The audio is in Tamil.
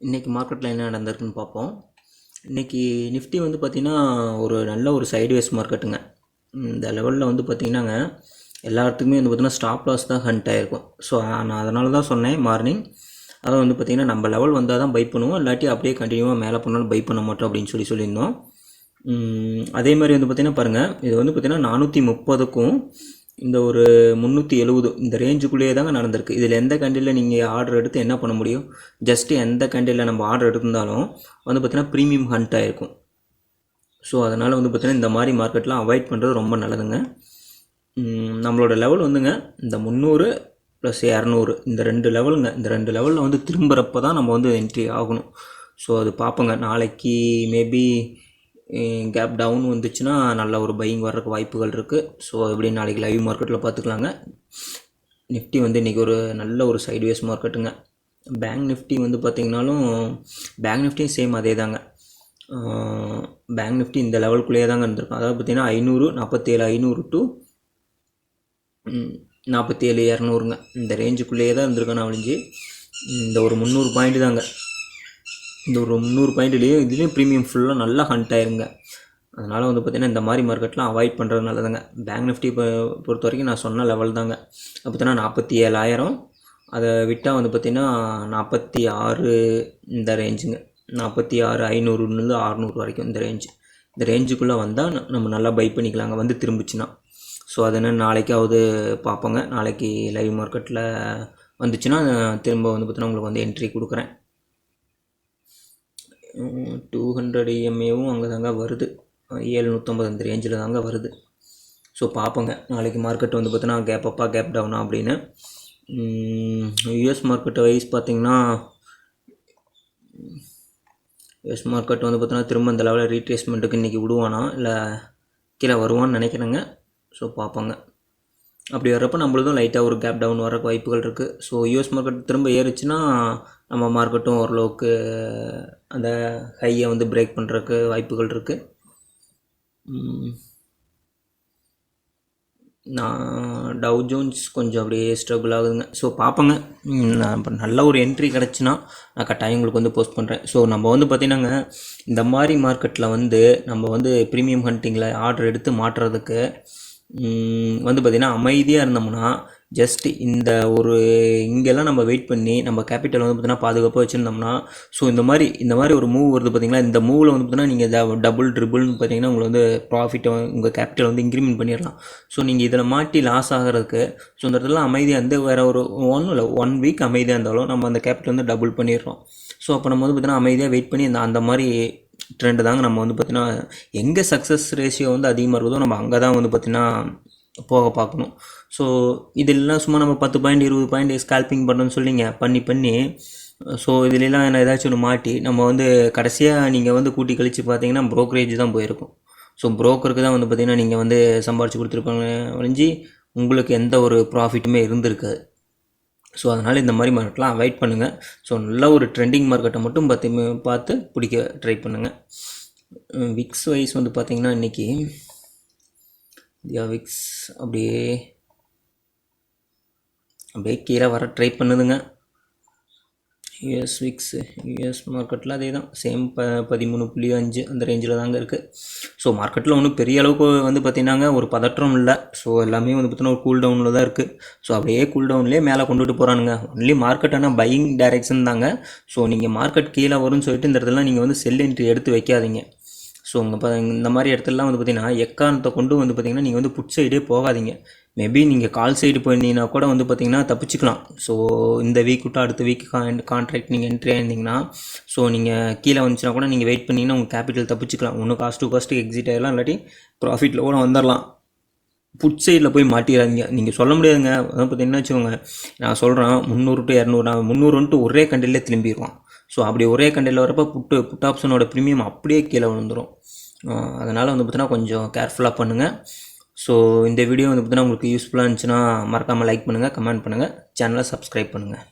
இன்றைக்கி மார்க்கெட்டில் என்ன நடந்திருக்குன்னு பார்ப்போம். இன்றைக்கி நிஃப்டி வந்து பார்த்திங்கன்னா ஒரு நல்ல ஒரு சைட்வேஸ் மார்க்கெட்டுங்க. இந்த லெவலில் வந்து பார்த்திங்கன்னாங்க எல்லாத்துக்குமே வந்து பார்த்திங்கன்னா ஸ்டாப் லாஸ் தான் ஹண்ட் ஆகிருக்கும். ஸோ நான் அதனால தான் சொன்னேன் மார்னிங், அதாவது வந்து பார்த்திங்கன்னா நம்ம லெவல் வந்தால் தான் பை பண்ணுவோம், இல்லாட்டி அப்படியே கண்டினியூவாக மேலே பண்ணாலும் பை பண்ண மாட்டோம் அப்படின்னு சொல்லியிருந்தோம். அதே மாதிரி வந்து பார்த்திங்கன்னா பாருங்கள், இது வந்து பார்த்திங்கன்னா 430க்கும் இந்த ஒரு 370 இந்த ரேஞ்சுக்குள்ளேயே தாங்க நடந்திருக்கு. இதில் எந்த கண்டியில் நீங்கள் ஆர்டர் எடுத்து என்ன பண்ண முடியும்? ஜஸ்ட்டு எந்த கண்டியில் நம்ம ஆர்டர் எடுத்திருந்தாலும் வந்து பார்த்திங்கன்னா ப்ரீமியம் ஹண்ட் ஆகிருக்கும். ஸோ அதனால் வந்து பார்த்திங்கன்னா இந்த மாதிரி மார்க்கெட்லாம் அவாய்ட் பண்ணுறது ரொம்ப நல்லதுங்க. நம்மளோட லெவல் வந்துங்க இந்த 300 + 200 இந்த 2 லெவலுங்க. இந்த 2 லெவலில் வந்து திரும்புகிறப்ப தான் நம்ம வந்து என்ட்ரி ஆகணும். ஸோ அது பார்ப்போங்க. நாளைக்கு மேபி கேப் டவுன் வந்துச்சுன்னா நல்ல ஒரு பையிங் வர்றதுக்கு வாய்ப்புகள் இருக்குது. ஸோ எப்படி நாளைக்கு லைவ் மார்க்கெட்டில் பார்த்துக்கலாங்க. நிஃப்டி வந்து இன்றைக்கி ஒரு நல்ல ஒரு சைட்வேஸ் மார்க்கெட்டுங்க. பேங்க் நிஃப்டி வந்து பார்த்திங்கனாலும் பேங்க் நிஃப்டியும் சேம் அதே தாங்க. பேங்க் நிஃப்டி இந்த லெவலுக்குள்ளேயே தாங்க இருந்திருக்கும். அதாவது பார்த்திங்கன்னா 47,500 டு 47,200ங்க இந்த ரேஞ்சுக்குள்ளேயே தான் இருந்திருக்கேன் நான் ஒழிஞ்சு. இந்த ஒரு 300 பாயிண்ட் தாங்க. இந்த ஒரு 300 பாயிண்ட்லேயே இதுலேயும் ப்ரீமியம் ஃபுல்லாக நல்லா ஹண்ட் ஆயிருங்க. அதனால் வந்து பார்த்திங்கன்னா இந்த மாதிரி மார்க்கெட்லாம் அவாய்ட் பண்ணுறது நல்லதுங்க. பேங்க் நிஃப்டி பொறுத்த வரைக்கும் நான் சொன்ன லெவல் தாங்க. பார்த்தீங்கன்னா 47,000, அதை விட்டால் வந்து பார்த்திங்கன்னா 46 இந்த ரேஞ்சுங்க. 46,500லேருந்து 600 வரைக்கும் இந்த ரேஞ்சுக்குள்ளே வந்தால் நம்ம நல்லா பை பண்ணிக்கலாங்க வந்து திரும்பிச்சுன்னா. ஸோ அது என்ன நாளைக்காவது பார்ப்போங்க. நாளைக்கு லைவ் மார்க்கெட்டில் வந்துச்சுன்னா திரும்ப வந்து பார்த்திங்கன்னா உங்களுக்கு வந்து என்ட்ரி கொடுக்குறேன். 200 EMAவும் அங்கே தாங்க வருது, 750 இந்த ரேஞ்சில் தாங்க வருது. ஸோ பார்ப்போங்க நாளைக்கு மார்க்கெட் வந்து பார்த்தீங்கன்னா கேப் அப்பா கேப் டவுனா அப்படின்னு. யூஎஸ் மார்க்கெட் வைஸ் பார்த்திங்கன்னா யூஎஸ் மார்க்கெட் வந்து பார்த்தீங்கன்னா திரும்ப இந்த லெவலில் ரீட்ரேஸ்மெண்ட்டுக்கு இன்றைக்கி விடுவானா இல்லை கீழே வருவான்னு நினைக்கிறேங்க. ஸோ பார்ப்போங்க. அப்படி வர்றப்போ நம்மளுக்கும் லைட்டாக ஒரு கேப் டவுன் வர வாய்ப்புகள் இருக்குது. ஸோ யூஎஸ் மார்க்கெட் திரும்ப ஏறிச்சுன்னா நம்ம மார்க்கெட்டும் ஓரளவுக்கு அந்த ஹையை வந்து பிரேக் பண்ணுறதுக்கு வாய்ப்புகள் இருக்குது. நான் டவ் ஜோன்ஸ் கொஞ்சம் அப்படியே ஸ்ட்ரகிள் ஆகுதுங்க. ஸோ பார்ப்போங்க. நான் இப்போ நல்ல ஒரு என்ட்ரி கிடச்சின்னா நான் கட்டாயம் உங்களுக்கு வந்து போஸ்ட் பண்ணுறேன். ஸோ நம்ம வந்து பார்த்திங்கன்னாங்க இந்த மாதிரி மார்க்கெட்டில் வந்து நம்ம வந்து ப்ரீமியம் ஹண்டிங்கில் ஆர்டர் எடுத்து மாட்டுறதுக்கு வந்து பார்த்திங்கன்னா அமைதியாக இருந்தோம்னா ஜஸ்ட் இந்த ஒரு இங்கெல்லாம் நம்ம வெயிட் பண்ணி நம்ம கேபிட்டல் வந்து பார்த்திங்கன்னா பாதுகாப்பாக வச்சுருந்தோம்னா, ஸோ இந்த மாதிரி ஒரு மூவ் வருது பார்த்திங்களா, இந்த மூவில் வந்து பார்த்திங்கன்னா நீங்கள் டபுள் ட்ரிபிள்னு பார்த்திங்கன்னா உங்களை வந்து ப்ராஃபிட்டை உங்கள் கேபிட்டல் வந்து இன்க்ரிமெண்ட் பண்ணிடலாம். ஸோ நீங்கள் இதில் மாட்டி லாஸ் ஆகிறதுக்கு ஸோ இந்த இடத்துல அமைதியாக இருந்து வேறு ஒரு ஒன்றும் இல்லை 1 வீக் அமைதியாக இருந்தாலும் நம்ம அந்த கேபிட்டல் வந்து டபுள் பண்ணிடுறோம். ஸோ அப்போ நம்ம வந்து பார்த்திங்கன்னா அமைதியாக வெயிட் பண்ணி அந்த மாதிரி ட்ரெண்டு தாங்க நம்ம வந்து பார்த்திங்கன்னா எங்கே சக்ஸஸ் ரேஷியோ வந்து அதிகமாக இருக்குதோ நம்ம அங்கே தான் வந்து பார்த்திங்கன்னா போக பார்க்கணும். ஸோ இதெல்லாம் சும்மா நம்ம 10 பாயிண்ட் 20 பாயிண்ட் ஸ்கால்பிங் பண்ணுறோன்னு சொல்லிங்க பண்ணி ஸோ இதிலெல்லாம் என்ன ஏதாச்சும் ஒன்று மாட்டி நம்ம வந்து கடைசியாக நீங்கள் வந்து கூட்டி கழித்து பார்த்தீங்கன்னா ப்ரோக்கரேஜ் தான் போயிருக்கும். ஸோ ப்ரோக்கருக்கு தான் வந்து பார்த்திங்கன்னா நீங்கள் வந்து சம்பாரித்து கொடுத்துருப்பாங்க ஒழிஞ்சு உங்களுக்கு எந்த ஒரு ப்ராஃபிட்டுமே இருந்திருக்காது. ஸோ அதனால் இந்த மாதிரி மார்க்கெட்லாம் அவாய்ட் பண்ணுங்கள். ஸோ நல்ல ஒரு ட்ரெண்டிங் மார்க்கெட்டை மட்டும் பார்த்து பிடிக்க ட்ரை பண்ணுங்கள். விக்ஸ் வைஸ் வந்து பார்த்திங்கன்னா இன்றைக்கி விக்ஸ் அப்படியே கீழே வர ட்ரை பண்ணுதுங்க. யூஎஸ் விக்ஸு யூஎஸ் மார்க்கெட்டில் அதே தான் சேம் 13.5 அந்த ரேஞ்சில் தாங்க இருக்குது. ஸோ மார்க்கெட்டில் ஒன்றும் பெரிய அளவுக்கு வந்து பார்த்திங்கன்னாங்க ஒரு பதற்றம் இல்லை. ஸோ எல்லாமே வந்து பார்த்திங்கன்னா ஒரு கூல் டவுனில் தான் இருக்குது. ஸோ அப்படியே கூல் டவுன்லேயே மேலே கொண்டுட்டு போகிறானுங்க. ஒன்லி மார்க்கெட்டான பையிங் டைரெக்ஷன் தாங்க. ஸோ நீங்கள் மார்க்கெட் கீழே வரும்னு சொல்லிட்டு இந்த இடத்துல நீங்கள் வந்து செல் என்ட்ரி எடுத்து வைக்காதீங்க. ஸோ இந்த மாதிரி இடத்துலலாம் வந்து பார்த்திங்கன்னா எக்காரணத்தை கொண்டு வந்து பார்த்திங்கன்னா நீங்கள் வந்து புட் சைடே போகாதீங்க. மேபி நீங்கள் கால் சைடு போயிருந்தீங்கன்னா கூட வந்து பார்த்திங்கன்னா தப்பிச்சுக்கலாம். ஸோ இந்த வீக் விட்டு அடுத்த வீக் கான்ட்ராக்ட் நீங்கள் என்ட்ரி ஆயிருந்தீங்கன்னா ஸோ நீங்கள் கீழே வந்துச்சுன்னா கூட நீங்கள் வெயிட் பண்ணிங்கன்னா உங்கள் கேபிட்டல் தப்பிச்சுக்கலாம். ஒன்று காஸ்ட்டு எக்ஸிட் ஆகிடலாம், இல்லாட்டி ப்ராஃபிட்டில் கூட வந்துடலாம். புட் சைடில் போய் மாட்டிடாதீங்க. நீங்கள் சொல்ல முடியாதுங்க. அதான் பார்த்திங்கன்னா வச்சுக்கோங்க, நான் சொல்கிறேன் 300 to 200 300 ஒரே கண்டிலே திரும்பிடுவான். ஸோ அப்படி ஒரே கண்டியில் வரப்போ புட் ஆப்ஷனோட ப்ரீமியம் அப்படியே கீழே விழுந்துடும். அதனால் வந்து பார்த்திங்கன்னா கொஞ்சம் கேர்ஃபுல்லாக பண்ணுங்கள். ஸோ இந்த வீடியோ வந்து பார்த்திங்கன்னா உங்களுக்கு யூஸ்ஃபுல்லாக இருந்துச்சுன்னா மறக்காமல் லைக் பண்ணுங்கள், கமெண்ட் பண்ணுங்கள், சேனலை சப்ஸ்கிரைப் பண்ணுங்கள்.